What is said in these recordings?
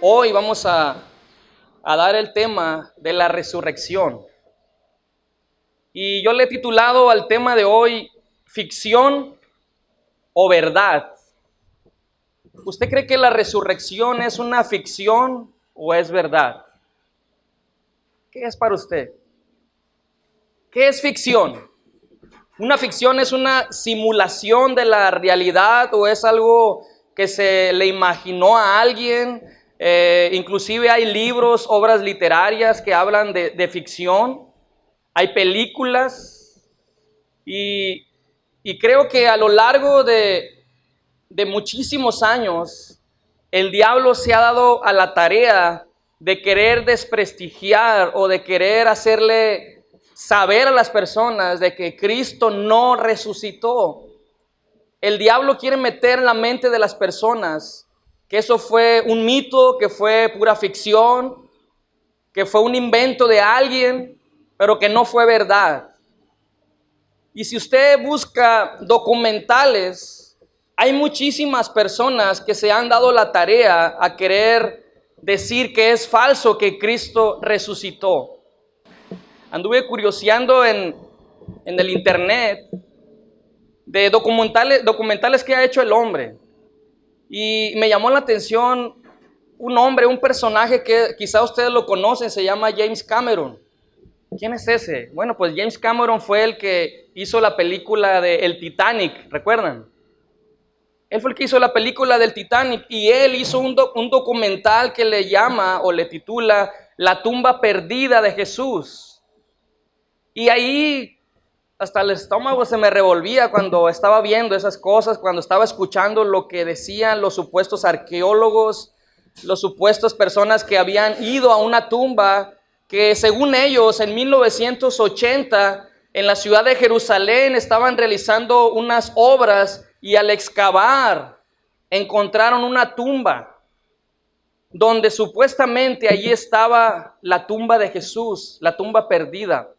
Hoy vamos a dar el tema de la resurrección. Y yo le he titulado al tema de hoy, ficción o verdad. ¿Usted cree que la resurrección es una ficción o es verdad? ¿Qué es para usted? ¿Qué es ficción? ¿Una ficción es una simulación de la realidad o es algo que se le imaginó a alguien? Inclusive hay libros, obras literarias que hablan de ficción. Hay películas y creo que a lo largo de muchísimos años el diablo se ha dado a la tarea de querer desprestigiar o de querer hacerle saber a las personas de que Cristo no resucitó. El diablo quiere meter en la mente de las personas que eso fue un mito, que fue pura ficción, que fue un invento de alguien, pero que no fue verdad. Y si usted busca documentales, hay muchísimas personas que se han dado la tarea a querer decir que es falso que Cristo resucitó. Anduve curioseando en el internet de documentales que ha hecho el hombre. Y me llamó la atención un hombre, un personaje que quizá ustedes lo conocen, se llama James Cameron. ¿Quién es ese? Bueno, pues James Cameron fue el que hizo la película de El Titanic, ¿recuerdan? Él fue el que hizo la película del Titanic y él hizo un documental que le llama o le titula La tumba perdida de Jesús. Y ahí hasta el estómago se me revolvía cuando estaba viendo esas cosas, cuando estaba escuchando lo que decían los supuestos arqueólogos, los supuestos personas que habían ido a una tumba que según ellos en 1980 en la ciudad de Jerusalén estaban realizando unas obras y al excavar encontraron una tumba donde supuestamente allí estaba la tumba de Jesús, la tumba perdida.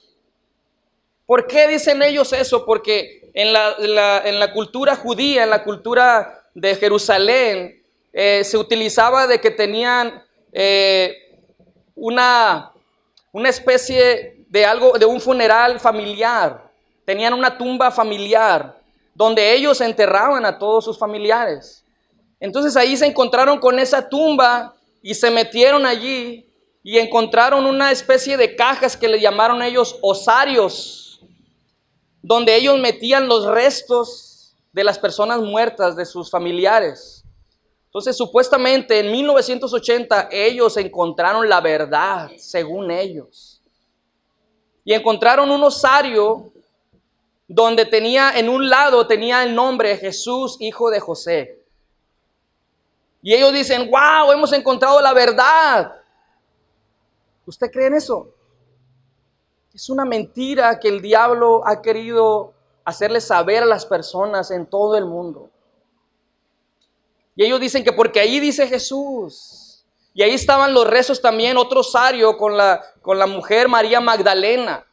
¿Por qué dicen ellos eso? Porque en la cultura judía, en la cultura de Jerusalén, se utilizaba de que tenían una especie de algo, de un funeral familiar. Tenían una tumba familiar donde ellos enterraban a todos sus familiares. Entonces ahí se encontraron con esa tumba y se metieron allí y encontraron una especie de cajas que le llamaron ellos osarios, donde ellos metían los restos de las personas muertas, de sus familiares. Entonces, supuestamente en 1980 ellos encontraron la verdad, según ellos. Y encontraron un osario donde tenía, en un lado tenía el nombre Jesús, hijo de José. Y ellos dicen, wow, hemos encontrado la verdad. ¿Usted cree en eso? Es una mentira que el diablo ha querido hacerle saber a las personas en todo el mundo. Y ellos dicen que porque ahí dice Jesús. Y ahí estaban los restos también, otro osario con la mujer María Magdalena.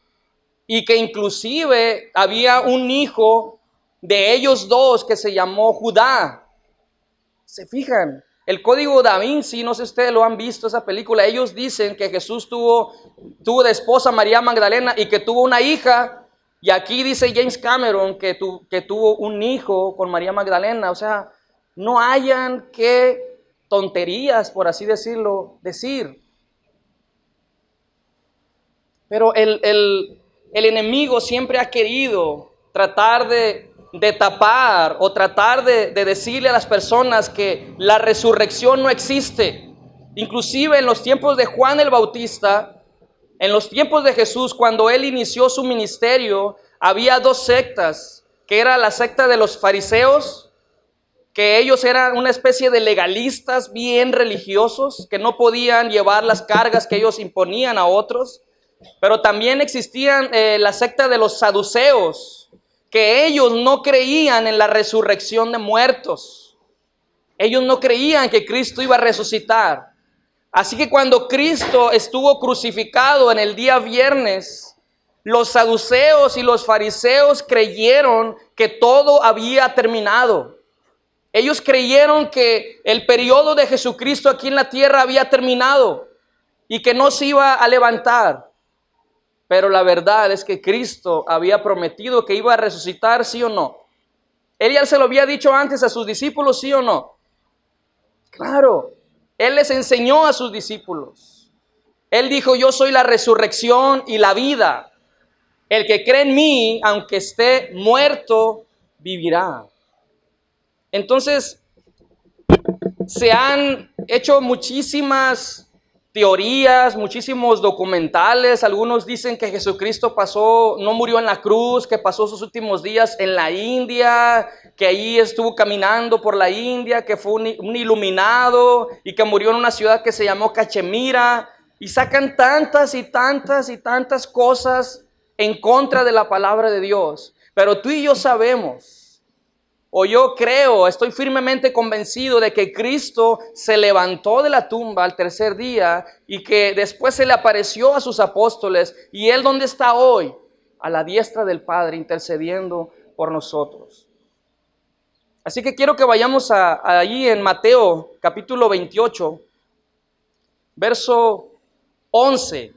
Y que inclusive había un hijo de ellos dos que se llamó Judá. ¿Se fijan? El Código Da Vinci, no sé si ustedes lo han visto esa película, ellos dicen que Jesús tuvo de esposa María Magdalena y que tuvo una hija, y aquí dice James Cameron que tuvo un hijo con María Magdalena. O sea, no hayan qué tonterías, por así decirlo, decir. Pero el enemigo siempre ha querido tratar de tapar o tratar de decirle a las personas que la resurrección no existe. Inclusive en los tiempos de Juan el Bautista, en los tiempos de Jesús, cuando él inició su ministerio, había dos sectas, que era la secta de los fariseos, que ellos eran una especie de legalistas bien religiosos, que no podían llevar las cargas que ellos imponían a otros. Pero también existían la secta de los saduceos, que ellos no creían en la resurrección de muertos. Ellos no creían que Cristo iba a resucitar. Así que cuando Cristo estuvo crucificado en el día viernes, los saduceos y los fariseos creyeron que todo había terminado. Ellos creyeron que el periodo de Jesucristo aquí en la tierra había terminado y que no se iba a levantar. Pero la verdad es que Cristo había prometido que iba a resucitar, ¿sí o no? Él ya se lo había dicho antes a sus discípulos, ¿sí o no? Claro, Él les enseñó a sus discípulos. Él dijo, yo soy la resurrección y la vida. El que cree en mí, aunque esté muerto, vivirá. Entonces, se han hecho muchísimas teorías, muchísimos documentales. Algunos dicen que Jesucristo no murió en la cruz, que pasó sus últimos días en la India, que ahí estuvo caminando por la India, que fue un iluminado y que murió en una ciudad que se llamó Cachemira. Y sacan tantas y tantas y tantas cosas en contra de la palabra de Dios. Pero tú y yo sabemos, o yo creo, estoy firmemente convencido de que Cristo se levantó de la tumba al tercer día y que después se le apareció a sus apóstoles. ¿Y Él dónde está hoy? A la diestra del Padre, intercediendo por nosotros. Así que quiero que vayamos ahí en Mateo capítulo 28, verso 11.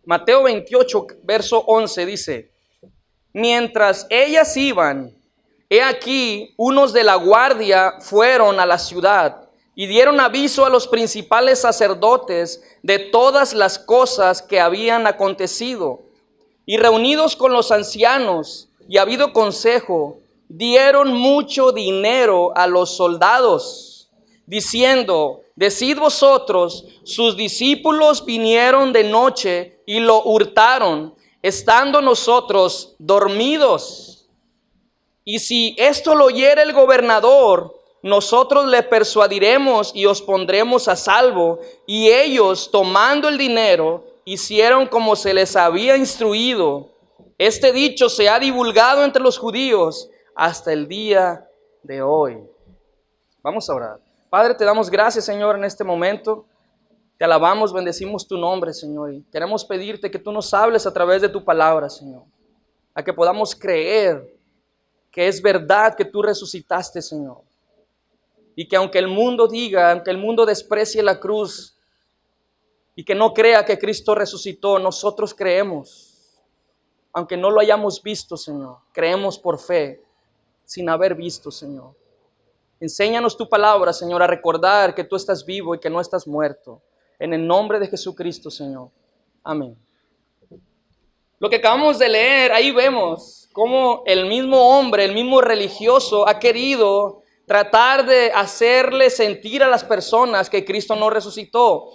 Mateo 28, verso 11 dice, mientras ellas iban, he aquí, unos de la guardia fueron a la ciudad y dieron aviso a los principales sacerdotes de todas las cosas que habían acontecido. Y reunidos con los ancianos y habido consejo, dieron mucho dinero a los soldados, diciendo, decid vosotros, sus discípulos vinieron de noche y lo hurtaron, estando nosotros dormidos. Y si esto lo oyere el gobernador, nosotros le persuadiremos y os pondremos a salvo. Y ellos, tomando el dinero, hicieron como se les había instruido. Este dicho se ha divulgado entre los judíos hasta el día de hoy. Vamos a orar. Padre, te damos gracias, Señor, en este momento. Te alabamos, bendecimos tu nombre, Señor. Y queremos pedirte que tú nos hables a través de tu palabra, Señor. A que podamos creer que es verdad que tú resucitaste, Señor. Y que aunque el mundo diga, aunque el mundo desprecie la cruz y que no crea que Cristo resucitó, nosotros creemos. Aunque no lo hayamos visto, Señor, creemos por fe, sin haber visto, Señor. Enséñanos tu palabra, Señor, a recordar que tú estás vivo y que no estás muerto. En el nombre de Jesucristo, Señor. Amén. Lo que acabamos de leer, ahí vemos cómo el mismo hombre, el mismo religioso ha querido tratar de hacerle sentir a las personas que Cristo no resucitó.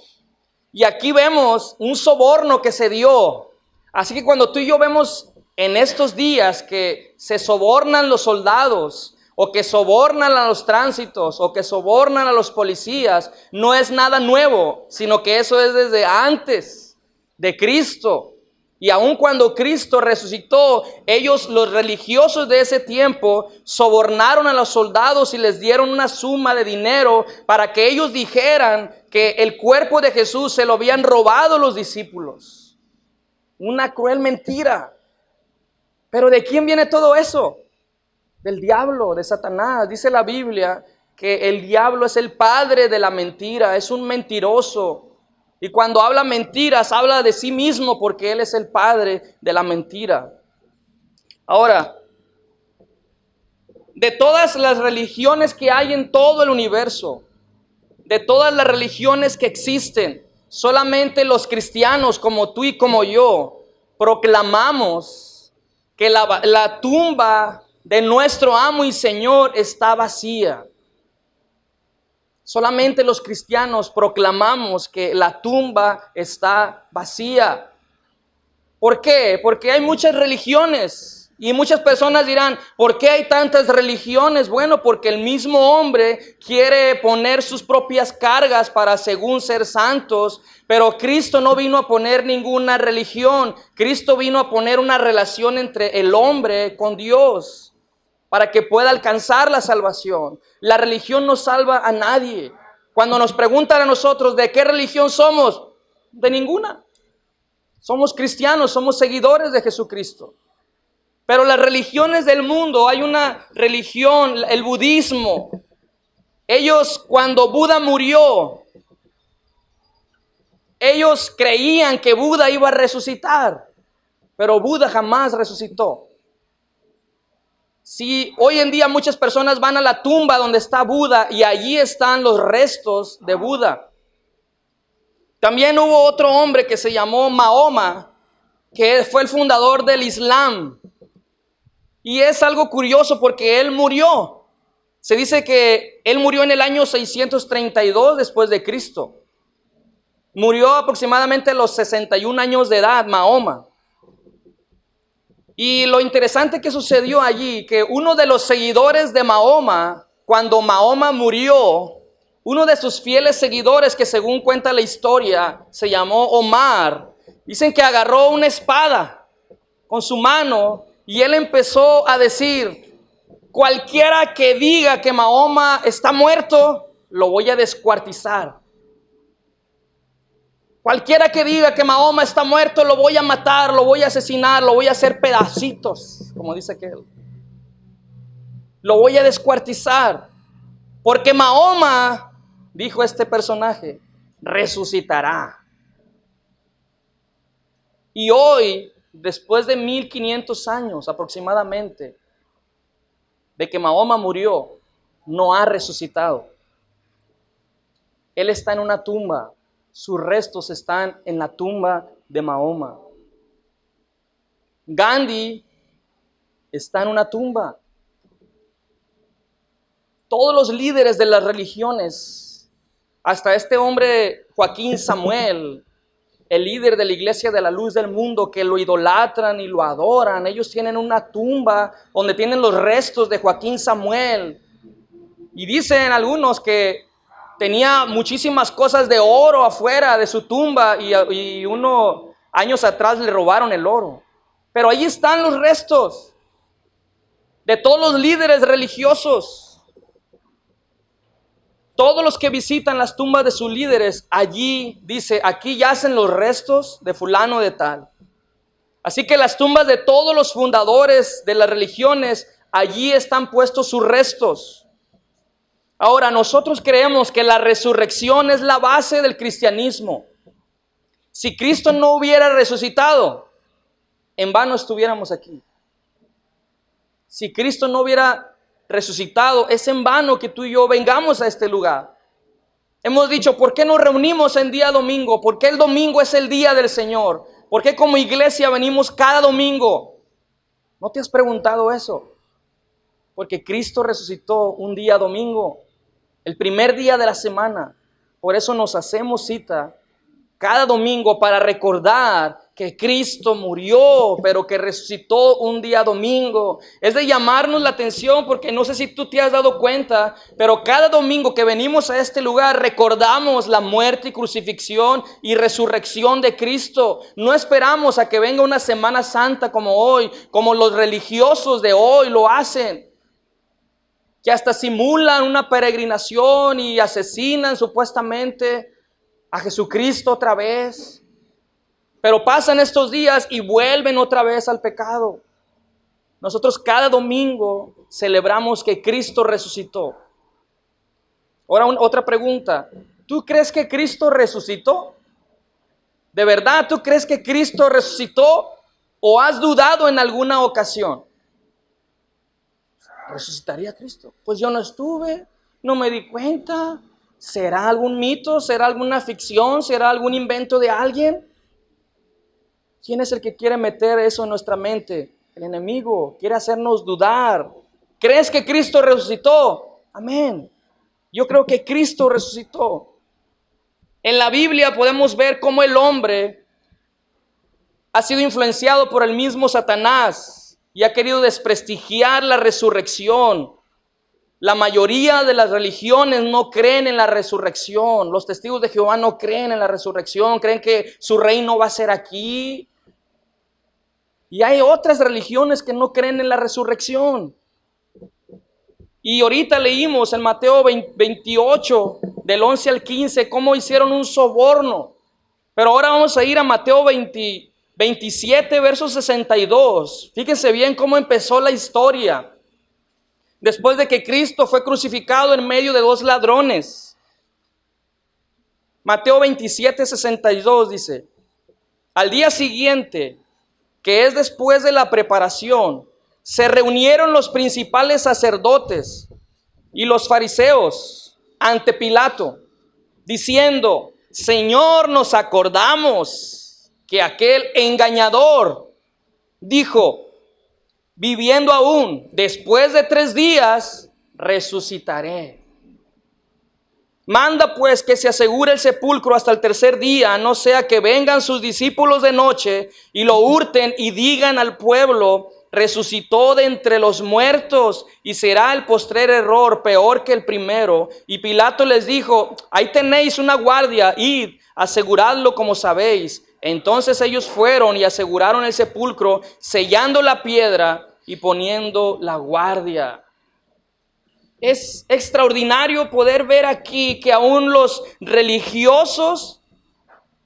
Y aquí vemos un soborno que se dio. Así que cuando tú y yo vemos en estos días que se sobornan los soldados, o que sobornan a los tránsitos, o que sobornan a los policías, no es nada nuevo, sino que eso es desde antes de Cristo. Y aun cuando Cristo resucitó, ellos, los religiosos de ese tiempo, sobornaron a los soldados y les dieron una suma de dinero para que ellos dijeran que el cuerpo de Jesús se lo habían robado los discípulos. Una cruel mentira. Pero ¿de quién viene todo eso? Del diablo, de Satanás. Dice la Biblia que el diablo es el padre de la mentira, es un mentiroso. Y cuando habla mentiras, habla de sí mismo porque él es el padre de la mentira. Ahora, de todas las religiones que hay en todo el universo, de todas las religiones que existen, solamente los cristianos como tú y como yo proclamamos que la tumba de nuestro amo y Señor está vacía. Solamente los cristianos proclamamos que la tumba está vacía. ¿Por qué? Porque hay muchas religiones y muchas personas dirán, ¿por qué hay tantas religiones? Bueno, porque el mismo hombre quiere poner sus propias cargas para según ser santos, pero Cristo no vino a poner ninguna religión. Cristo vino a poner una relación entre el hombre con Dios. para que pueda alcanzar la salvación. La religión no salva a nadie. Cuando nos preguntan a nosotros de qué religión somos, de ninguna. Somos cristianos, somos seguidores de Jesucristo. Pero las religiones del mundo, hay una religión, el budismo. Ellos, cuando Buda murió, ellos creían que Buda iba a resucitar, pero Buda jamás resucitó. Si hoy en día muchas personas van a la tumba donde está Buda y allí están los restos de Buda. También hubo otro hombre que se llamó Mahoma, que fue el fundador del Islam. Y es algo curioso porque él murió. Se dice que él murió en el año 632 después de Cristo. Murió aproximadamente a los 61 años de edad, Mahoma. Y lo interesante que sucedió allí, que uno de los seguidores de Mahoma, cuando Mahoma murió, uno de sus fieles seguidores, que según cuenta la historia, se llamó Omar, dicen que agarró una espada con su mano y él empezó a decir: cualquiera que diga que Mahoma está muerto, lo voy a descuartizar. Cualquiera que diga que Mahoma está muerto, lo voy a matar, lo voy a asesinar, lo voy a hacer pedacitos, como dice aquel. Lo voy a descuartizar. Porque Mahoma, dijo este personaje, resucitará. Y hoy, después de 1500 años aproximadamente, de que Mahoma murió, no ha resucitado. Él está en una tumba. Sus restos están en la tumba de Mahoma. Gandhi está en una tumba. Todos los líderes de las religiones, hasta este hombre Joaquín Samuel, el líder de la Iglesia de la Luz del Mundo, que lo idolatran y lo adoran, ellos tienen una tumba donde tienen los restos de Joaquín Samuel. Y dicen algunos que tenía muchísimas cosas de oro afuera de su tumba y unos años atrás le robaron el oro. Pero ahí están los restos de todos los líderes religiosos. Todos los que visitan las tumbas de sus líderes, allí dice, aquí yacen los restos de fulano de tal. Así que las tumbas de todos los fundadores de las religiones, allí están puestos sus restos. Ahora, nosotros creemos que la resurrección es la base del cristianismo. Si Cristo no hubiera resucitado, en vano estuviéramos aquí. Si Cristo no hubiera resucitado, es en vano que tú y yo vengamos a este lugar. Hemos dicho, ¿por qué nos reunimos en día domingo? ¿Por qué el domingo es el día del Señor? ¿Por qué como iglesia venimos cada domingo? ¿No te has preguntado eso? Porque Cristo resucitó un día domingo, el primer día de la semana. Por eso nos hacemos cita cada domingo para recordar que Cristo murió, pero que resucitó un día domingo. Es de llamarnos la atención porque no sé si tú te has dado cuenta, pero cada domingo que venimos a este lugar recordamos la muerte y crucifixión y resurrección de Cristo. No esperamos a que venga una Semana Santa como hoy, como los religiosos de hoy lo hacen, que hasta simulan una peregrinación y asesinan supuestamente a Jesucristo otra vez. Pero pasan estos días y vuelven otra vez al pecado. Nosotros cada domingo celebramos que Cristo resucitó. Ahora otra pregunta. ¿Tú crees que Cristo resucitó? ¿De verdad tú crees que Cristo resucitó o has dudado en alguna ocasión? ¿Resucitaría Cristo? Pues yo no estuve, no me di cuenta. ¿Será algún mito? ¿Será alguna ficción? ¿Será algún invento de alguien? ¿Quién es el que quiere meter eso en nuestra mente? El enemigo quiere hacernos dudar. ¿Crees que Cristo resucitó? Amén. Yo creo que Cristo resucitó. En la Biblia podemos ver cómo el hombre ha sido influenciado por el mismo Satanás y ha querido desprestigiar la resurrección. La mayoría de las religiones no creen en la resurrección. Los testigos de Jehová no creen en la resurrección. Creen que su reino va a ser aquí. Y hay otras religiones que no creen en la resurrección. Y ahorita leímos en Mateo 28, del 11 al 15, cómo hicieron un soborno. Pero ahora vamos a ir a Mateo 27, verso 62. Fíjense bien cómo empezó la historia. Después de que Cristo fue crucificado en medio de dos ladrones. Mateo 27, 62 dice: al día siguiente, que es después de la preparación, se reunieron los principales sacerdotes y los fariseos ante Pilato, diciendo: Señor, nos acordamos que aquel engañador dijo: viviendo aún, después de 3 días, resucitaré. Manda pues que se asegure el sepulcro hasta el tercer día, no sea que vengan sus discípulos de noche y lo hurten y digan al pueblo: resucitó de entre los muertos, y será el postrer error peor que el primero. Y Pilato les dijo: ahí tenéis una guardia, id, aseguradlo como sabéis. Entonces ellos fueron y aseguraron el sepulcro, sellando la piedra y poniendo la guardia. Es extraordinario poder ver aquí que aún los religiosos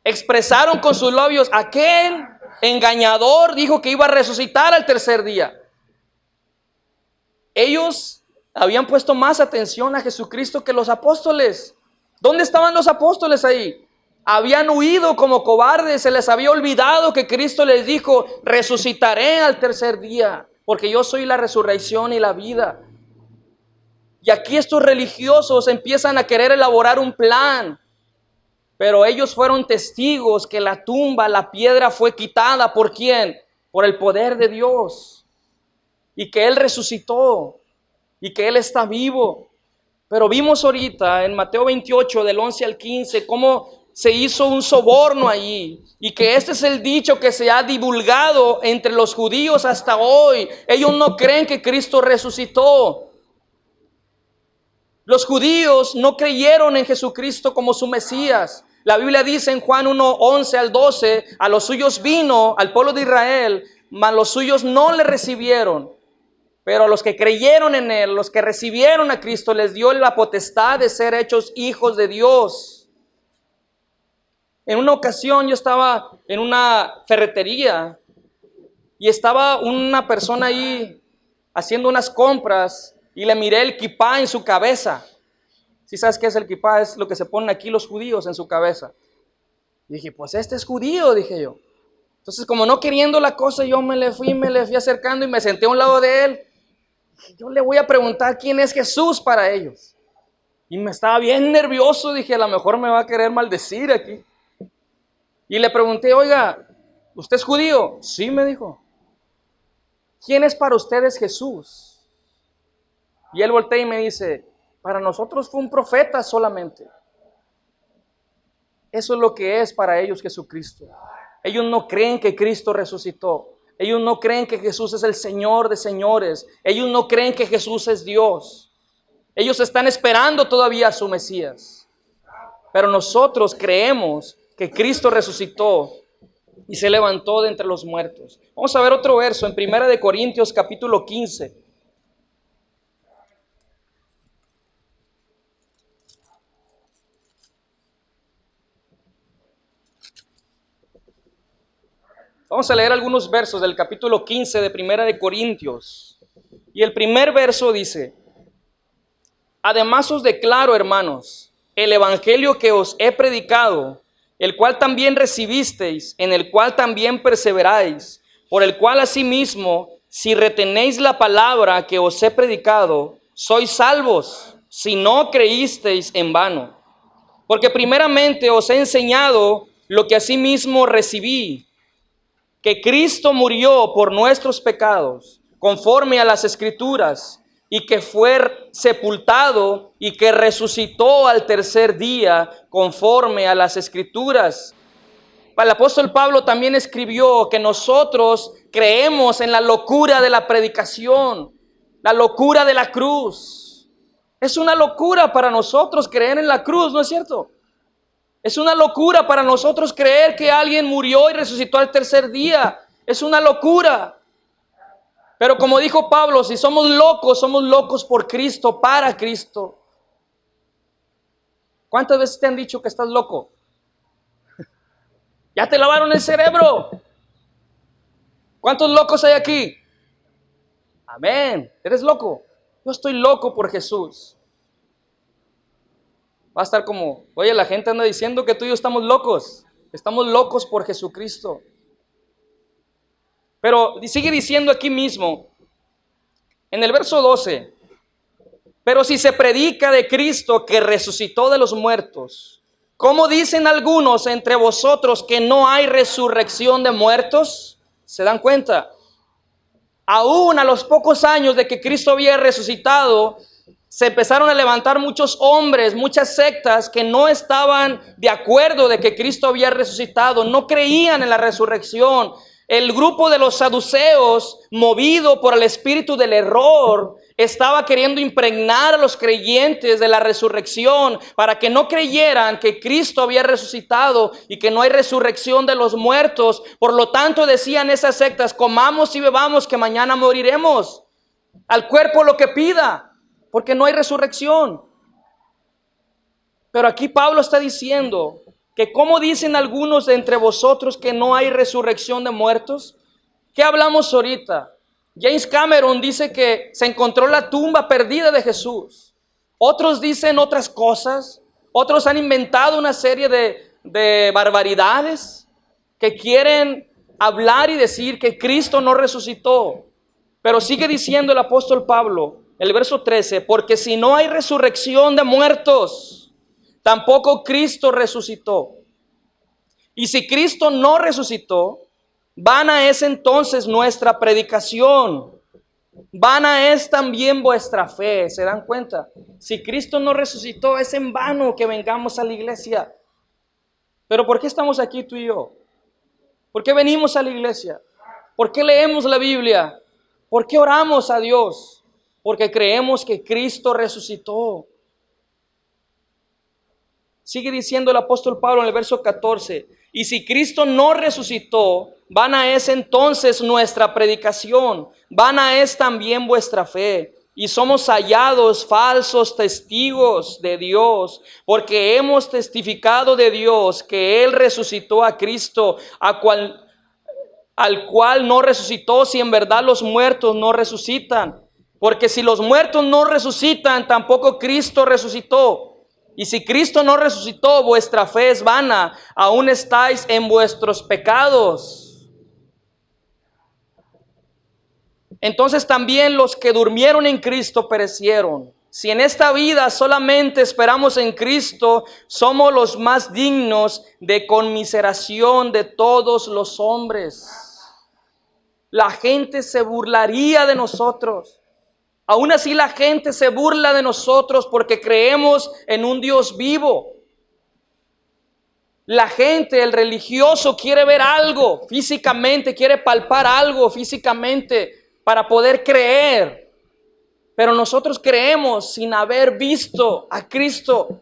expresaron con sus labios: aquel engañador dijo que iba a resucitar al tercer día. Ellos habían puesto más atención a Jesucristo que los apóstoles. ¿Dónde estaban los apóstoles ahí? Habían huido como cobardes, se les había olvidado que Cristo les dijo: resucitaré al tercer día, porque yo soy la resurrección y la vida. Y aquí estos religiosos empiezan a querer elaborar un plan, pero ellos fueron testigos que la tumba, la piedra fue quitada. ¿Por quién? Por el poder de Dios, y que Él resucitó, y que Él está vivo. Pero vimos ahorita en Mateo 28, del 11 al 15, cómo se hizo un soborno allí, y que este es el dicho que se ha divulgado entre los judíos hasta hoy. Ellos no creen que Cristo resucitó. Los judíos no creyeron en Jesucristo como su Mesías. La Biblia dice en Juan 1, 11 al 12, a los suyos vino, al pueblo de Israel, mas los suyos no le recibieron. Pero a los que creyeron en Él, los que recibieron a Cristo, les dio la potestad de ser hechos hijos de Dios. En una ocasión yo estaba en una ferretería y estaba una persona ahí haciendo unas compras, y le miré el kipá en su cabeza. ¿Sí sabes qué es el kipá? Es lo que se ponen aquí los judíos en su cabeza. Y dije: pues este es judío, dije yo. Entonces, como no queriendo la cosa, yo me le fui acercando y me senté a un lado de él. Dije: yo le voy a preguntar quién es Jesús para ellos. Y me estaba bien nervioso, dije: a lo mejor me va a querer maldecir aquí. Y le pregunté: oiga, ¿usted es judío? Sí, me dijo. ¿Quién es para ustedes Jesús? Y él voltea y me dice: para nosotros fue un profeta solamente. Eso es lo que es para ellos Jesucristo. Ellos no creen que Cristo resucitó. Ellos no creen que Jesús es el Señor de señores. Ellos no creen que Jesús es Dios. Ellos están esperando todavía a su Mesías. Pero nosotros creemos que Cristo resucitó y se levantó de entre los muertos. Vamos a ver otro verso en 1 Corintios capítulo 15. Vamos a leer algunos versos del capítulo 15 de 1 Corintios. Y el primer verso dice: además os declaro, hermanos, el evangelio que os he predicado, el cual también recibisteis, en el cual también perseveráis, por el cual asimismo, si retenéis la palabra que os he predicado, sois salvos, si no creísteis en vano. Porque primeramente os he enseñado lo que asimismo recibí, que Cristo murió por nuestros pecados, conforme a las Escrituras, y que fue sepultado y que resucitó al tercer día, conforme a las Escrituras. El apóstol Pablo también escribió que nosotros creemos en la locura de la predicación, la locura de la cruz. Es una locura para nosotros creer en la cruz, ¿no es cierto? Es una locura para nosotros creer que alguien murió y resucitó al tercer día. Es una locura. Pero como dijo Pablo, si somos locos por Cristo, para Cristo. ¿Cuántas veces te han dicho que estás loco? Ya te lavaron el cerebro. ¿Cuántos locos hay aquí? Amén. ¿Eres loco? Yo estoy loco por Jesús. Va a estar como, oye, la gente anda diciendo que tú y yo estamos locos. Estamos locos por Jesucristo. Pero sigue diciendo aquí mismo, en el verso 12, pero si se predica de Cristo que resucitó de los muertos, ¿cómo dicen algunos entre vosotros que no hay resurrección de muertos? ¿Se dan cuenta? Aún a los pocos años de que Cristo había resucitado, se empezaron a levantar muchos hombres, muchas sectas que no estaban de acuerdo de que Cristo había resucitado, no creían en la resurrección. El grupo de los saduceos, movido por el espíritu del error, estaba queriendo impregnar a los creyentes de la resurrección para que no creyeran que Cristo había resucitado y que no hay resurrección de los muertos. Por lo tanto, decían esas sectas, comamos y bebamos que mañana moriremos. Al cuerpo lo que pida, porque no hay resurrección. Pero aquí Pablo está diciendo que como dicen algunos de entre vosotros que no hay resurrección de muertos. ¿Qué hablamos ahorita? James Cameron dice que se encontró la tumba perdida de Jesús. Otros dicen otras cosas. Otros han inventado una serie de barbaridades que quieren hablar y decir que Cristo no resucitó. Pero sigue diciendo el apóstol Pablo, el verso 13, porque si no hay resurrección de muertos, tampoco Cristo resucitó. Y si Cristo no resucitó, vana es entonces nuestra predicación, vana es también vuestra fe. ¿Se dan cuenta? Si Cristo no resucitó, es en vano que vengamos a la iglesia. Pero ¿por qué estamos aquí tú y yo? ¿Por qué venimos a la iglesia? ¿Por qué leemos la Biblia? ¿Por qué oramos a Dios? Porque creemos que Cristo resucitó. Sigue diciendo el apóstol Pablo en el verso 14, y si Cristo no resucitó, vana es entonces nuestra predicación, vana es también vuestra fe, y somos hallados falsos testigos de Dios, porque hemos testificado de Dios que Él resucitó a Cristo, al cual no resucitó si en verdad los muertos no resucitan. Porque si los muertos no resucitan, tampoco Cristo resucitó. Y si Cristo no resucitó, vuestra fe es vana, aún estáis en vuestros pecados. Entonces también los que durmieron en Cristo perecieron. Si en esta vida solamente esperamos en Cristo, somos los más dignos de conmiseración de todos los hombres. La gente se burlaría de nosotros. Aún así la gente se burla de nosotros porque creemos en un Dios vivo. La gente, el religioso, quiere ver algo físicamente, quiere palpar algo físicamente para poder creer. Pero nosotros creemos sin haber visto a Cristo.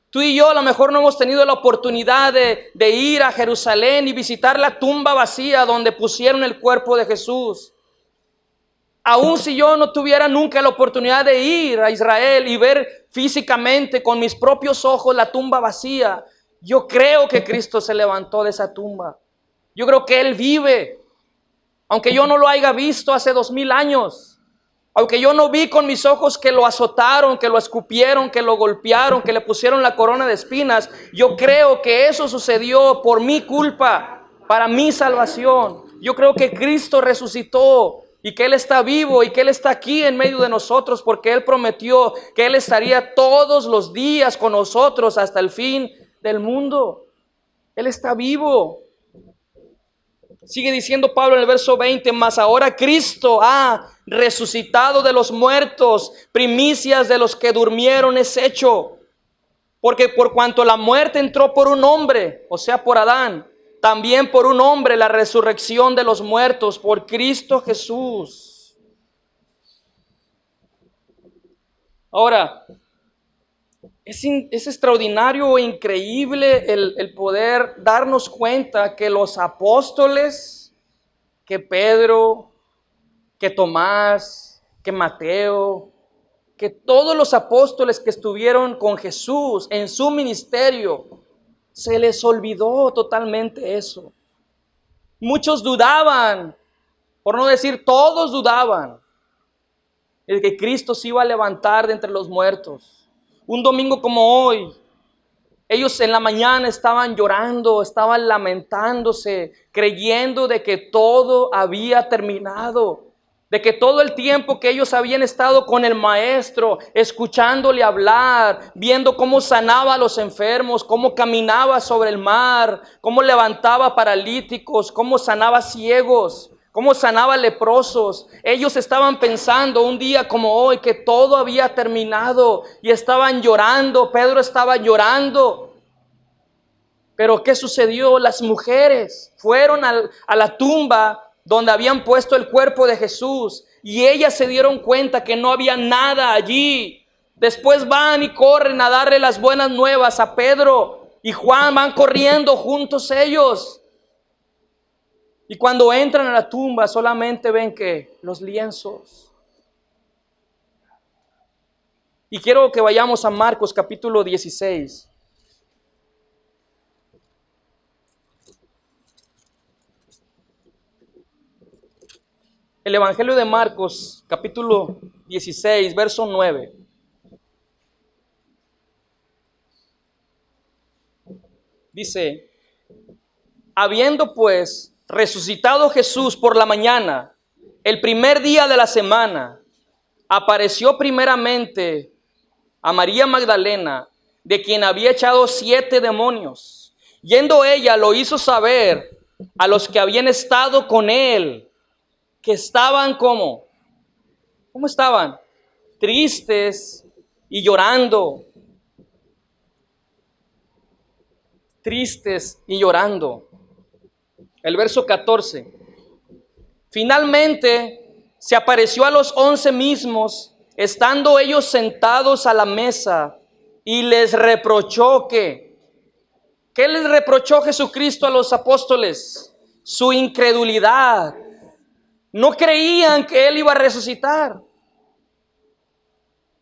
Tú y yo a lo mejor no hemos tenido la oportunidad de ir a Jerusalén y visitar la tumba vacía donde pusieron el cuerpo de Jesús. Aún si yo no tuviera nunca la oportunidad de ir a Israel y ver físicamente con mis propios ojos la tumba vacía, yo creo que Cristo se levantó de esa tumba. Yo creo que Él vive, aunque yo no lo haya visto hace 2000 años. Aunque yo no vi con mis ojos que lo azotaron, que lo escupieron, que lo golpearon, que le pusieron la corona de espinas, yo creo que eso sucedió por mi culpa, para mi salvación. Yo creo que Cristo resucitó y que Él está vivo y que Él está aquí en medio de nosotros porque Él prometió que Él estaría todos los días con nosotros hasta el fin del mundo. Él está vivo. Sigue diciendo Pablo en el verso 20, mas ahora Cristo ha resucitado de los muertos, primicias de los que durmieron es hecho. Porque por cuanto la muerte entró por un hombre, o sea por Adán, también por un hombre la resurrección de los muertos, por Cristo Jesús. Ahora, es extraordinario e increíble el poder darnos cuenta que los apóstoles, que Pedro, que Tomás, que Mateo, que todos los apóstoles que estuvieron con Jesús en su ministerio, se les olvidó totalmente eso. Muchos dudaban, por no decir todos dudaban, de que Cristo se iba a levantar de entre los muertos. Un domingo como hoy, ellos en la mañana estaban llorando, estaban lamentándose, creyendo de que todo había terminado, de que todo el tiempo que ellos habían estado con el maestro, escuchándole hablar, viendo cómo sanaba a los enfermos, cómo caminaba sobre el mar, cómo levantaba paralíticos, cómo sanaba ciegos, cómo sanaba leprosos. Ellos estaban pensando un día como hoy que todo había terminado y estaban llorando. Pedro estaba llorando. Pero ¿qué sucedió? Las mujeres fueron a la tumba donde habían puesto el cuerpo de Jesús y ellas se dieron cuenta que no había nada allí. Después van y corren a darle las buenas nuevas a Pedro y Juan, van corriendo juntos ellos. Y cuando entran a la tumba solamente ven que los lienzos. Y quiero que vayamos a Marcos capítulo 16. El Evangelio de Marcos, capítulo 16, verso 9. Dice, habiendo pues resucitado Jesús por la mañana, el primer día de la semana, apareció primeramente a María Magdalena, de quien había echado 7 demonios. Yendo ella, lo hizo saber a los que habían estado con él, que estaban como, ¿cómo estaban? Tristes y llorando. Tristes y llorando. El verso 14. Finalmente se apareció a los 11 mismos, estando ellos sentados a la mesa, y les reprochó que, ¿qué les reprochó Jesucristo a los apóstoles? Su incredulidad. No creían que Él iba a resucitar.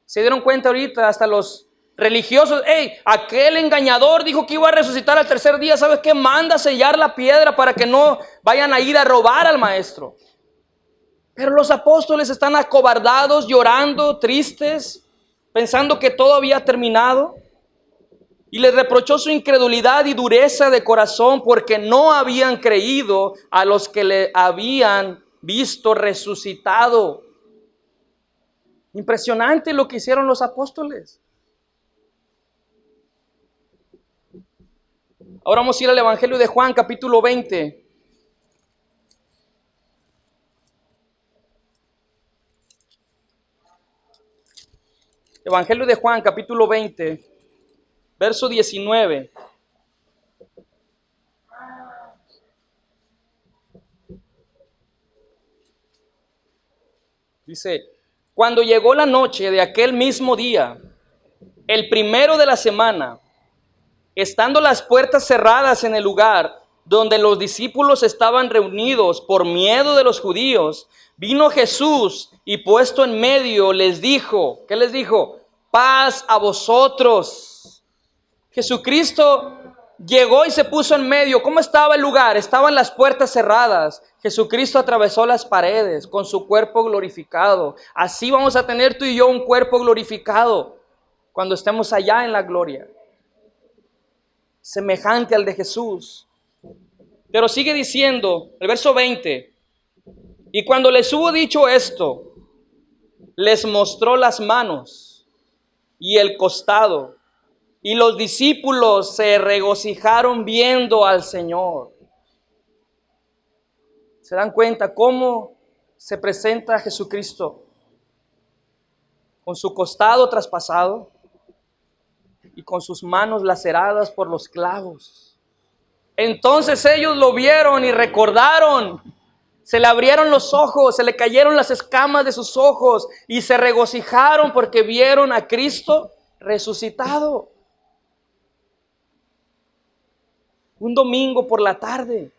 Se dieron cuenta ahorita, hasta los religiosos, hey, aquel engañador dijo que iba a resucitar al tercer día. ¿Sabes qué? Manda a sellar la piedra para que no vayan a ir a robar al maestro. Pero los apóstoles están acobardados, llorando, tristes, pensando que todo había terminado. Y les reprochó su incredulidad y dureza de corazón porque no habían creído a los que le habían visto resucitado. Impresionante lo que hicieron los apóstoles. Ahora vamos a ir al Evangelio de Juan, capítulo 20. Evangelio de Juan, capítulo 20, verso 19. Dice, cuando llegó la noche de aquel mismo día, el primero de la semana, estando las puertas cerradas en el lugar donde los discípulos estaban reunidos por miedo de los judíos, vino Jesús y puesto en medio les dijo, ¿qué les dijo? Paz a vosotros. Jesucristo llegó y se puso en medio. ¿Cómo estaba el lugar? Estaban las puertas cerradas. Jesucristo atravesó las paredes con su cuerpo glorificado. Así vamos a tener tú y yo un cuerpo glorificado cuando estemos allá en la gloria, semejante al de Jesús. Pero sigue diciendo, el verso 20, y cuando les hubo dicho esto, les mostró las manos y el costado, y los discípulos se regocijaron viendo al Señor. ¿Se dan cuenta cómo se presenta Jesucristo? Con su costado traspasado y con sus manos laceradas por los clavos. Entonces ellos lo vieron y recordaron. Se le abrieron los ojos, se le cayeron las escamas de sus ojos y se regocijaron porque vieron a Cristo resucitado. Un domingo por la tarde.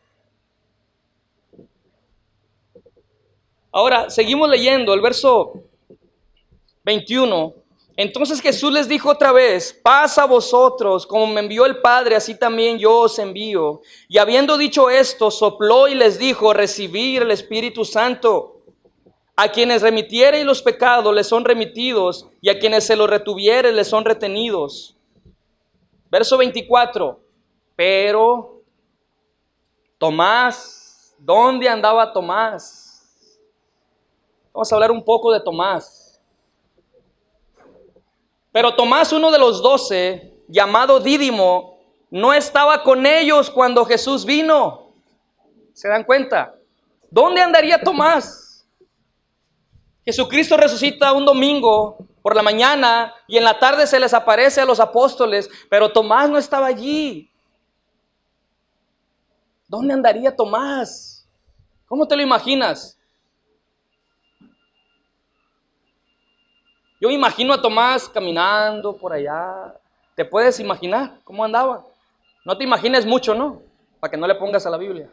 Ahora, seguimos leyendo el verso 21. Entonces Jesús les dijo otra vez: paz a vosotros, como me envió el Padre, así también yo os envío. Y habiendo dicho esto, sopló y les dijo: recibid el Espíritu Santo. A quienes remitiere los pecados les son remitidos, y a quienes se los retuviere les son retenidos. Verso 24. Pero Tomás, ¿dónde andaba Tomás? Vamos a hablar un poco de Tomás. Pero Tomás, uno de los 12, llamado Dídimo, no estaba con ellos cuando Jesús vino. ¿Se dan cuenta? ¿Dónde andaría Tomás? Jesucristo resucita un domingo por la mañana y en la tarde se les aparece a los apóstoles, pero Tomás no estaba allí. ¿Dónde andaría Tomás? ¿Cómo te lo imaginas? Yo me imagino a Tomás caminando por allá. ¿Te puedes imaginar cómo andaba? No te imagines mucho, ¿no? Para que no le pongas a la Biblia.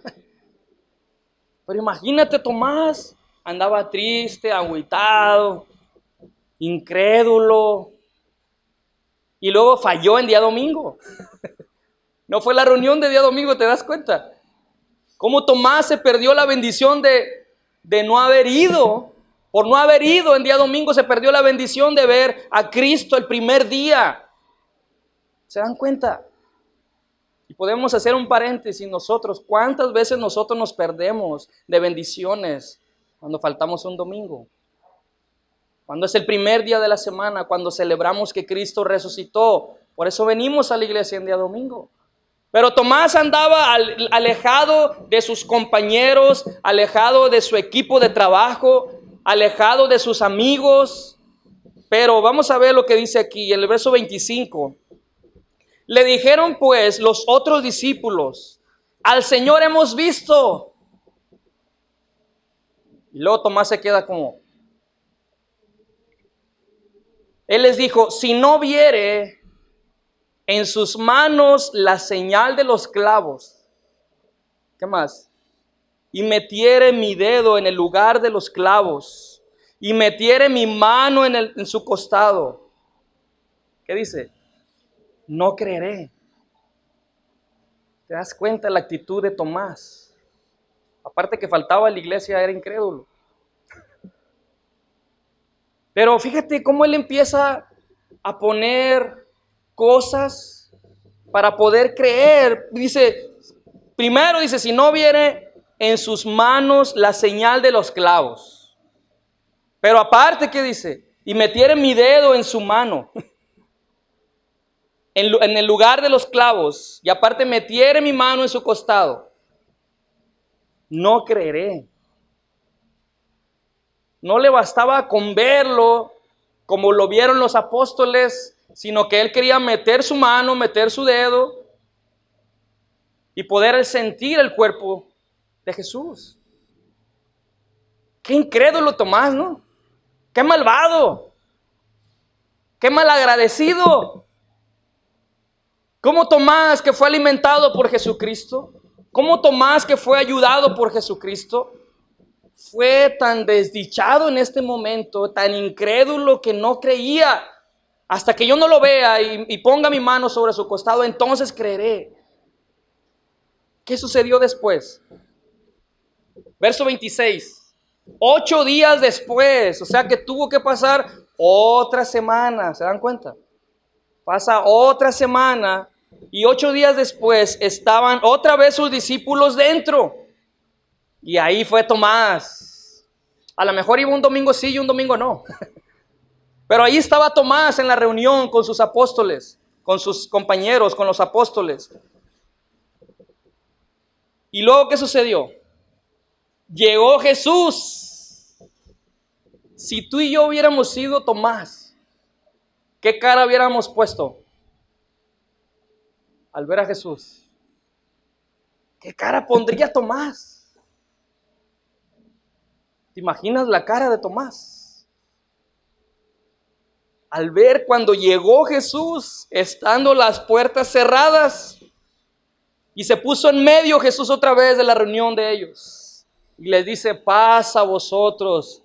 Pero imagínate, Tomás andaba triste, agüitado, incrédulo. Y luego falló en día domingo. No fue la reunión de día domingo, ¿te das cuenta? Cómo Tomás se perdió la bendición de no haber ido. Por no haber ido en día domingo se perdió la bendición de ver a Cristo el primer día. ¿Se dan cuenta? Y podemos hacer un paréntesis nosotros. ¿Cuántas veces nosotros nos perdemos de bendiciones cuando faltamos un domingo? Cuando es el primer día de la semana, cuando celebramos que Cristo resucitó. Por eso venimos a la iglesia en día domingo. Pero Tomás andaba alejado de sus compañeros, alejado de su equipo de trabajo, alejado de sus amigos. Pero vamos a ver lo que dice aquí en el verso 25. Le dijeron pues los otros discípulos: al Señor hemos visto. Y luego Tomás se queda como... Él les dijo: si no viere en sus manos la señal de los clavos, ¿qué más? Y metiere mi dedo en el lugar de los clavos, y metiere mi mano en su costado, ¿qué dice? No creeré. ¿Te das cuenta la actitud de Tomás? Aparte que faltaba a la iglesia, era incrédulo. Pero fíjate cómo él empieza a poner cosas para poder creer. Dice, primero dice, si no viere en sus manos la señal de los clavos. Pero aparte, ¿qué dice? Y metiere mi dedo en su mano, en el lugar de los clavos, y aparte metiere mi mano en su costado, no creeré. No le bastaba con verlo como lo vieron los apóstoles, sino que él quería meter su mano, meter su dedo y poder sentir el cuerpo de Jesús. Qué incrédulo Tomás, ¿no? Qué malvado, qué malagradecido. ¿Cómo Tomás, que fue alimentado por Jesucristo? ¿Cómo Tomás, que fue ayudado por Jesucristo, fue tan desdichado en este momento, tan incrédulo que no creía? Hasta que yo no lo vea y ponga mi mano sobre su costado, entonces creeré. ¿Qué sucedió después? Verso 26. 8 días después, o sea que tuvo que pasar otra semana, ¿se dan cuenta? Pasa otra semana y 8 días después estaban otra vez sus discípulos dentro. Y ahí fue Tomás. A lo mejor iba un domingo sí y un domingo no. Pero ahí estaba Tomás en la reunión con sus apóstoles, con sus compañeros, con los apóstoles. ¿Y luego qué sucedió? Llegó Jesús. Si tú y yo hubiéramos sido Tomás, ¿qué cara hubiéramos puesto al ver a Jesús? ¿Qué cara pondría Tomás? ¿Te imaginas la cara de Tomás? Al ver cuando llegó Jesús, estando las puertas cerradas, y se puso en medio Jesús otra vez de la reunión de ellos. y les dice, paz a vosotros.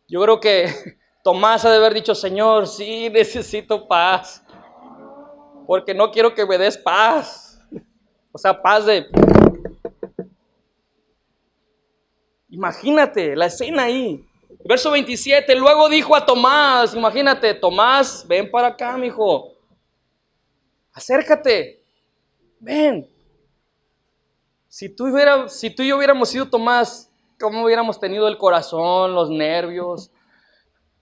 Yo creo que Tomás ha de haber dicho, Señor, sí necesito paz, porque no quiero que me des paz. O sea, paz de... Imagínate la escena ahí. Verso 27, luego dijo a Tomás, imagínate, Tomás, ven para acá, mijo. Acércate, ven. Si tú y yo hubiéramos sido Tomás, ¿cómo hubiéramos tenido el corazón, los nervios?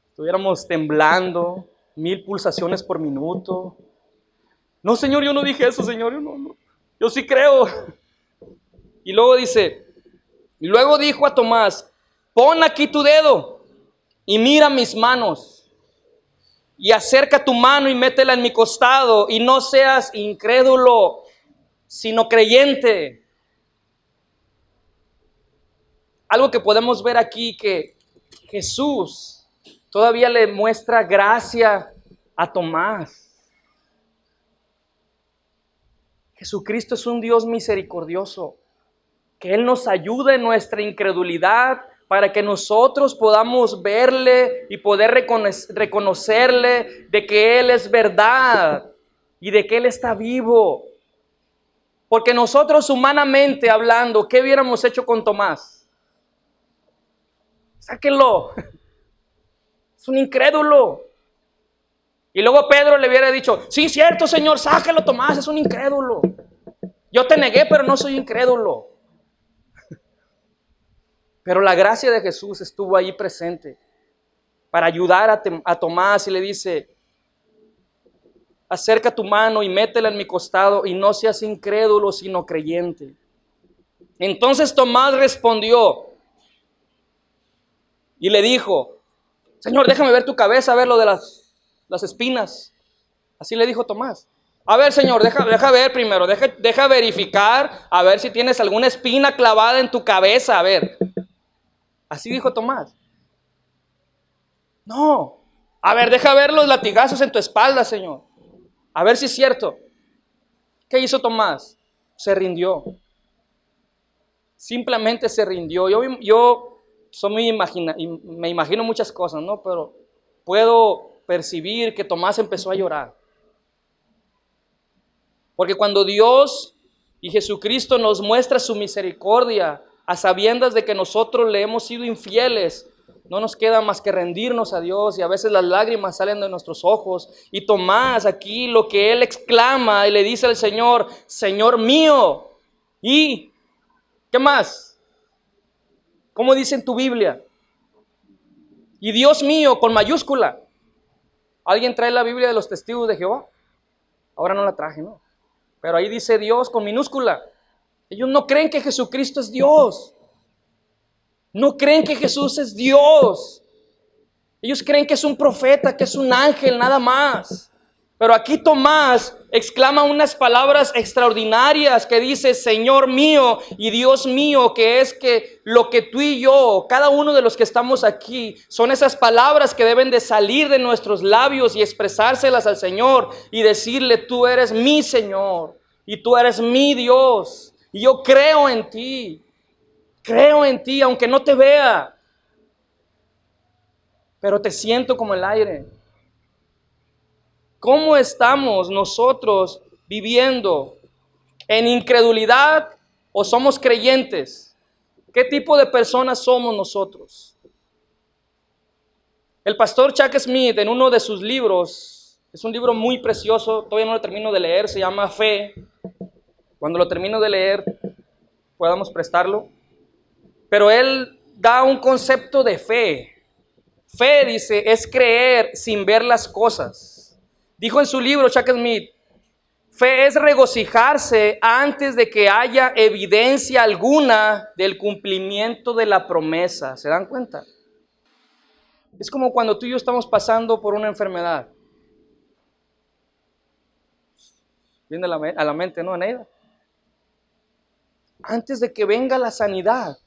Estuviéramos temblando, 1000 pulsaciones por minuto. No, Señor, yo no dije eso, Señor, yo sí creo. Y luego dice, y luego dijo a Tomás, pon aquí tu dedo y mira mis manos. Y acerca tu mano y métela en mi costado y no seas incrédulo, sino creyente. Algo que podemos ver aquí, que Jesús todavía le muestra gracia a Tomás. Jesucristo es un Dios misericordioso, que Él nos ayuda en nuestra incredulidad para que nosotros podamos verle y poder reconocerle de que Él es verdad y de que Él está vivo. Porque nosotros humanamente hablando, ¿qué hubiéramos hecho con Tomás? Sáquenlo. Es un incrédulo. Y luego Pedro le hubiera dicho, sí, cierto, Señor, sáquelo, Tomás, es un incrédulo. Yo te negué, pero no soy incrédulo. Pero la gracia de Jesús estuvo ahí presente para ayudar a Tomás y le dice, acerca tu mano y métela en mi costado y no seas incrédulo, sino creyente. Entonces Tomás respondió y le dijo, Señor, déjame ver tu cabeza, a ver lo de las espinas. Así le dijo Tomás. A ver, Señor, deja ver primero, deja verificar, a ver si tienes alguna espina clavada en tu cabeza, a ver. Así dijo Tomás. No, a ver, deja ver los latigazos en tu espalda, Señor. A ver si es cierto. ¿Qué hizo Tomás? Se rindió. Simplemente se rindió. Yo soy me imagino muchas cosas, ¿no? Pero puedo percibir que Tomás empezó a llorar. Porque cuando Dios y Jesucristo nos muestra su misericordia, a sabiendas de que nosotros le hemos sido infieles, no nos queda más que rendirnos a Dios y a veces las lágrimas salen de nuestros ojos. Y Tomás aquí lo que él exclama y le dice al Señor, Señor mío. ¿Y qué más? ¿Cómo dice en tu Biblia? Y Dios mío con mayúscula. ¿Alguien trae la Biblia de los testigos de Jehová? Ahora no la traje, ¿no? Pero ahí dice Dios con minúscula. Ellos no creen que Jesucristo es Dios. No creen que Jesús es Dios. Ellos creen que es un profeta, que es un ángel, nada más. Pero aquí Tomás exclama unas palabras extraordinarias que dice, Señor mío y Dios mío, que es que lo que tú y yo, cada uno de los que estamos aquí, son esas palabras que deben de salir de nuestros labios y expresárselas al Señor y decirle, tú eres mi Señor y tú eres mi Dios y yo creo en ti aunque no te vea, pero te siento como el aire. ¿Cómo estamos nosotros viviendo? ¿En incredulidad o somos creyentes? ¿Qué tipo de personas somos nosotros? El pastor Chuck Smith, en uno de sus libros, es un libro muy precioso, todavía no lo termino de leer, se llama Fe. Cuando lo termino de leer, podamos prestarlo. Pero él da un concepto de fe. Fe, dice, es creer sin ver las cosas. Dijo en su libro Chuck Smith, fe es regocijarse antes de que haya evidencia alguna del cumplimiento de la promesa. ¿Se dan cuenta? Es como cuando tú y yo estamos pasando por una enfermedad. Viene a la mente, ¿no, Neida? Antes de que venga la sanidad,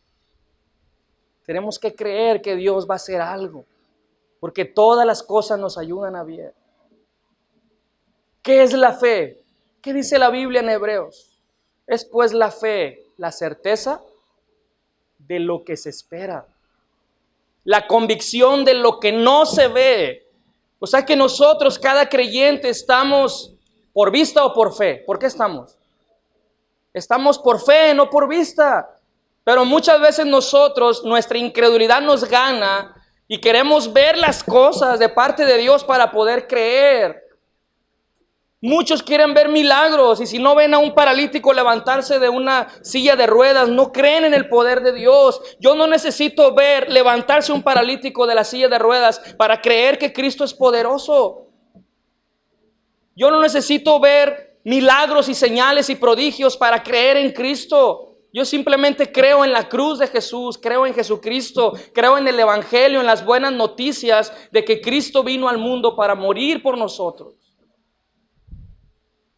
tenemos que creer que Dios va a hacer algo, porque todas las cosas nos ayudan a bien. ¿Qué es la fe? ¿Qué dice la Biblia en Hebreos? Es pues la fe, la certeza de lo que se espera. La convicción de lo que no se ve. O sea que nosotros, cada creyente, estamos por vista o por fe. ¿Por qué estamos? Estamos por fe, no por vista. Pero muchas veces nosotros, nuestra incredulidad nos gana y queremos ver las cosas de parte de Dios para poder creer. Muchos quieren ver milagros y si no ven a un paralítico levantarse de una silla de ruedas, no creen en el poder de Dios. Yo no necesito ver levantarse un paralítico de la silla de ruedas para creer que Cristo es poderoso. Yo no necesito ver milagros y señales y prodigios para creer en Cristo. Yo simplemente creo en la cruz de Jesús, creo en Jesucristo, creo en el Evangelio, en las buenas noticias de que Cristo vino al mundo para morir por nosotros.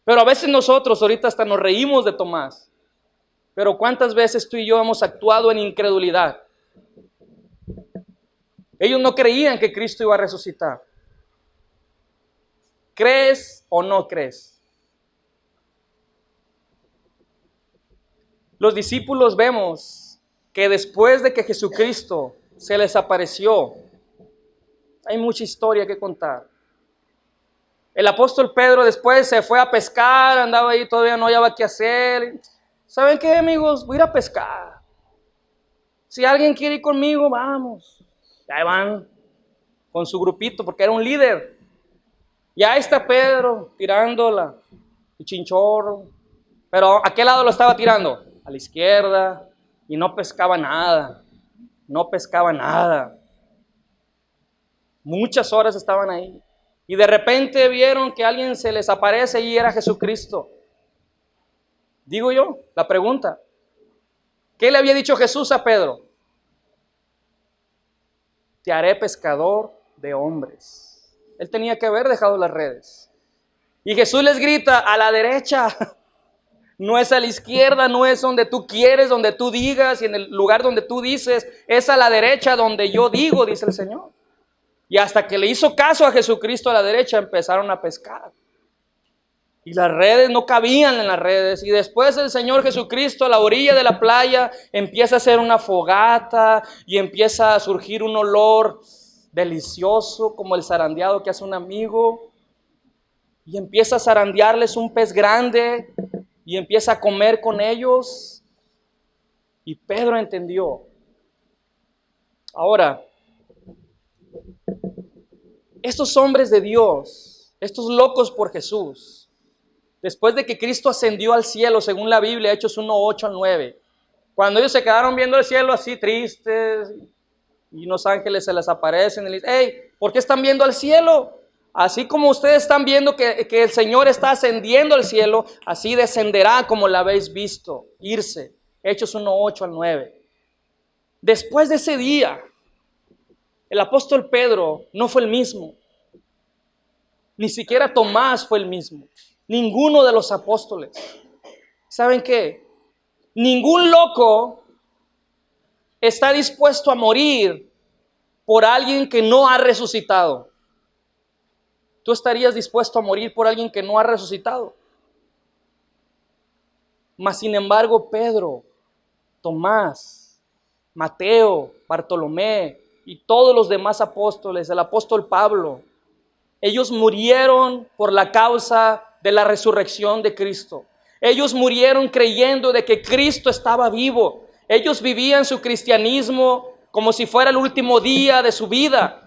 Pero a veces nosotros ahorita hasta nos reímos de Tomás. Pero ¿cuántas veces tú y yo hemos actuado en incredulidad? Ellos no creían que Cristo iba a resucitar. ¿Crees o no crees? Los discípulos vemos que después de que Jesucristo se les apareció, hay mucha historia que contar. El apóstol Pedro después se fue a pescar, andaba ahí, todavía no hallaba qué hacer. ¿Saben qué, amigos? Voy a ir a pescar. Si alguien quiere ir conmigo, vamos. Y ahí van con su grupito, porque era un líder. Y ahí está Pedro tirándola, el chinchorro. Pero ¿a qué lado lo estaba tirando? A la izquierda. Y no pescaba nada. No pescaba nada. Muchas horas estaban ahí. Y de repente vieron que alguien se les aparece y era Jesucristo. Digo yo, la pregunta. ¿Qué le había dicho Jesús a Pedro? Te haré pescador de hombres. Él tenía que haber dejado las redes. Y Jesús les grita, a la derecha. No es a la izquierda, no es donde tú quieres, donde tú digas y en el lugar donde tú dices. Es a la derecha donde yo digo, dice el Señor. Y hasta que le hizo caso a Jesucristo a la derecha, empezaron a pescar. Y las redes no cabían en las redes. Y después el Señor Jesucristo a la orilla de la playa empieza a hacer una fogata y empieza a surgir un olor delicioso como el zarandeado que hace un amigo. Y empieza a zarandearles un pez grande y empieza a comer con ellos. Y Pedro entendió. Ahora, estos hombres de Dios, estos locos por Jesús, después de que Cristo ascendió al cielo, según la Biblia, Hechos 1, 8 al 9, cuando ellos se quedaron viendo el cielo así tristes, y unos ángeles se les aparecen y les dicen, hey, ¿por qué están viendo al cielo? Así como ustedes están viendo que el Señor está ascendiendo al cielo, así descenderá como la habéis visto, irse. Hechos 1, 8 al 9. Después de ese día, el apóstol Pedro no fue el mismo. Ni siquiera Tomás fue el mismo. Ninguno de los apóstoles. ¿Saben qué? Ningún loco está dispuesto a morir por alguien que no ha resucitado. ¿Tú estarías dispuesto a morir por alguien que no ha resucitado? Mas sin embargo, Pedro, Tomás, Mateo, Bartolomé y todos los demás apóstoles, el apóstol Pablo, ellos murieron por la causa de la resurrección de Cristo. Ellos murieron creyendo de que Cristo estaba vivo. Ellos vivían su cristianismo como si fuera el último día de su vida.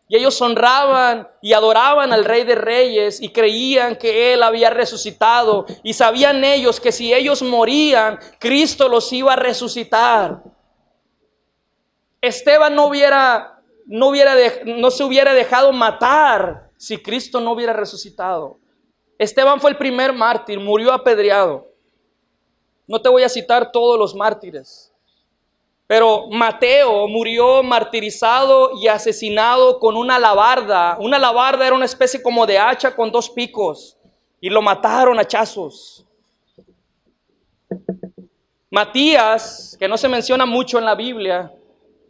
Y ellos honraban y adoraban al Rey de Reyes y creían que Él había resucitado. Y sabían ellos que si ellos morían, Cristo los iba a resucitar. Esteban no se hubiera dejado matar si Cristo no hubiera resucitado. Esteban fue el primer mártir, murió apedreado. No te voy a citar todos los mártires, pero Mateo murió martirizado y asesinado con una alabarda. Una alabarda era una especie como de hacha con dos picos y lo mataron a hachazos. Matías, que no se menciona mucho en la Biblia,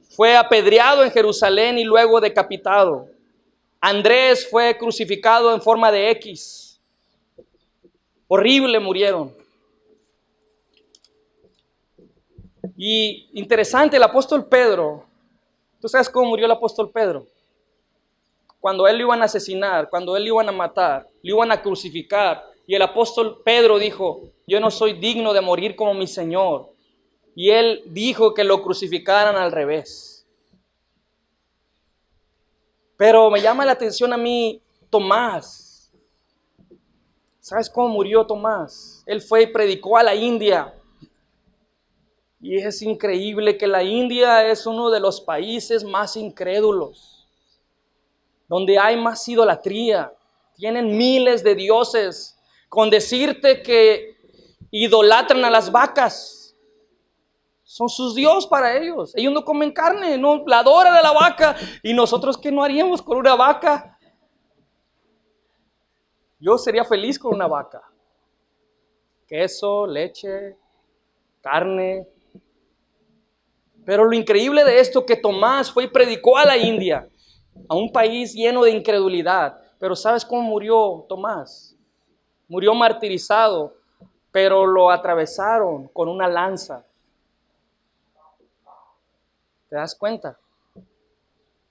fue apedreado en Jerusalén y luego decapitado. Andrés fue crucificado en forma de X. Horrible murieron. Y interesante, el apóstol Pedro, ¿tú sabes cómo murió el apóstol Pedro? Cuando él lo iban a asesinar, cuando él lo iban a matar, lo iban a crucificar. Y el apóstol Pedro dijo, yo no soy digno de morir como mi Señor. Y él dijo que lo crucificaran al revés. Pero me llama la atención a mí Tomás. ¿Sabes cómo murió Tomás? Él fue y predicó a la India. Y es increíble que la India es uno de los países más incrédulos, donde hay más idolatría, tienen miles de dioses, con decirte que idolatran a las vacas. Son sus dios para ellos. Ellos no comen carne, no la adoran a la vaca. ¿Y nosotros qué no haríamos con una vaca? Yo sería feliz con una vaca. Queso, leche, carne. Pero lo increíble de esto que Tomás fue y predicó a la India, a un país lleno de incredulidad. Pero ¿sabes cómo murió Tomás? Murió martirizado, pero lo atravesaron con una lanza. ¿Te das cuenta?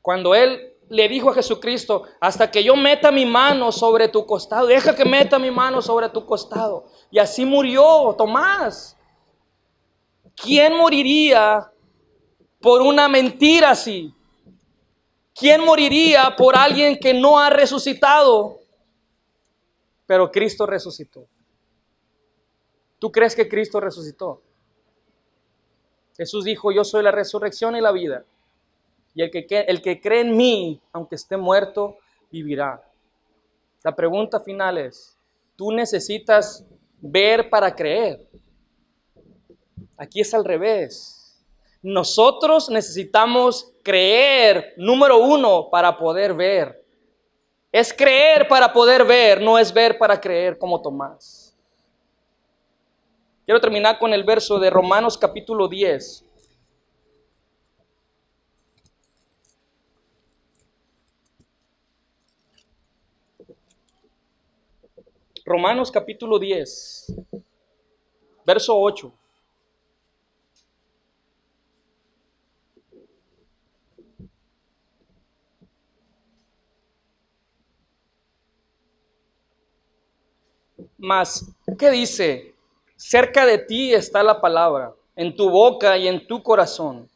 Cuando él le dijo a Jesucristo, hasta que yo meta mi mano sobre tu costado, deja que meta mi mano sobre tu costado. Y así murió Tomás. ¿Quién moriría por una mentira así? ¿Quién moriría por alguien que no ha resucitado? Pero Cristo resucitó. ¿Tú crees que Cristo resucitó? Jesús dijo, yo soy la resurrección y la vida. Y el que cree en mí, aunque esté muerto, vivirá. La pregunta final es, ¿tú necesitas ver para creer? Aquí es al revés. Nosotros necesitamos creer, número uno, para poder ver. Es creer para poder ver, no es ver para creer como Tomás. Quiero terminar con el verso de Romanos capítulo 10. Romanos capítulo 10, verso 8. Mas, ¿qué dice? Cerca de ti está la palabra, en tu boca y en tu corazón.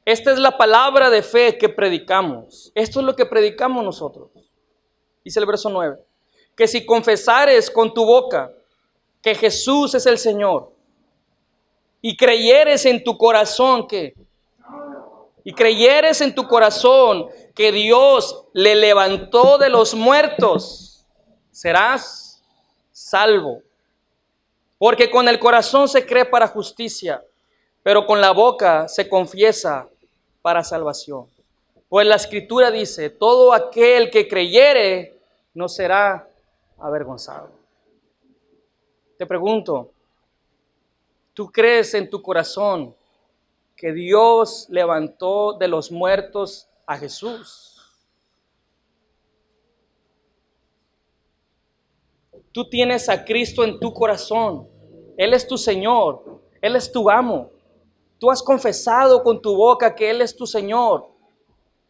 Esta es la palabra de fe que predicamos. Esto es lo que predicamos nosotros. Dice el verso 9. Que si confesares con tu boca que Jesús es el Señor y creyeres en tu corazón que Dios le levantó de los muertos, serás salvo. Porque con el corazón se cree para justicia, pero con la boca se confiesa para salvación. Pues la Escritura dice, todo aquel que creyere no será avergonzado. Te pregunto, ¿tú crees en tu corazón que Dios levantó de los muertos a Jesús? Tú tienes a Cristo en tu corazón. Él es tu Señor. Él es tu amo. Tú has confesado con tu boca que Él es tu Señor.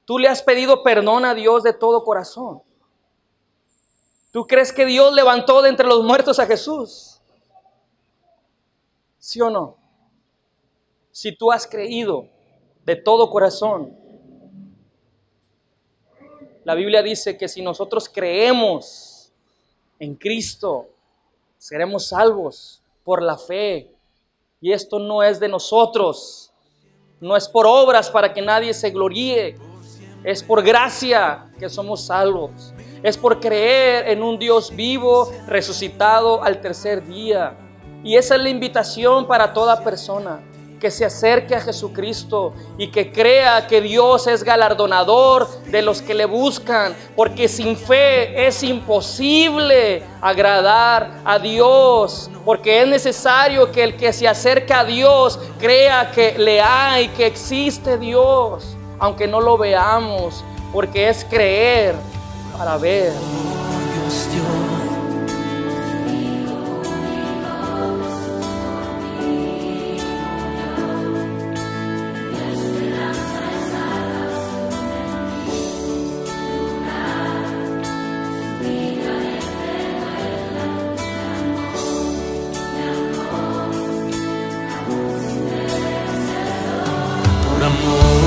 Tú le has pedido perdón a Dios de todo corazón. ¿Tú crees que Dios levantó de entre los muertos a Jesús? ¿Sí o no? Si tú has creído de todo corazón, la Biblia dice que si nosotros creemos en Cristo, seremos salvos por la fe. Y esto no es de nosotros, no es por obras para que nadie se gloríe, es por gracia que somos salvos. Es por creer en un Dios vivo, resucitado al tercer día. Y esa es la invitación para toda persona, que se acerque a Jesucristo y que crea que Dios es galardonador de los que le buscan, porque sin fe es imposible agradar a Dios, porque es necesario que el que se acerca a Dios crea que le hay, que existe Dios, aunque no lo veamos, porque es creer para ver. por amor.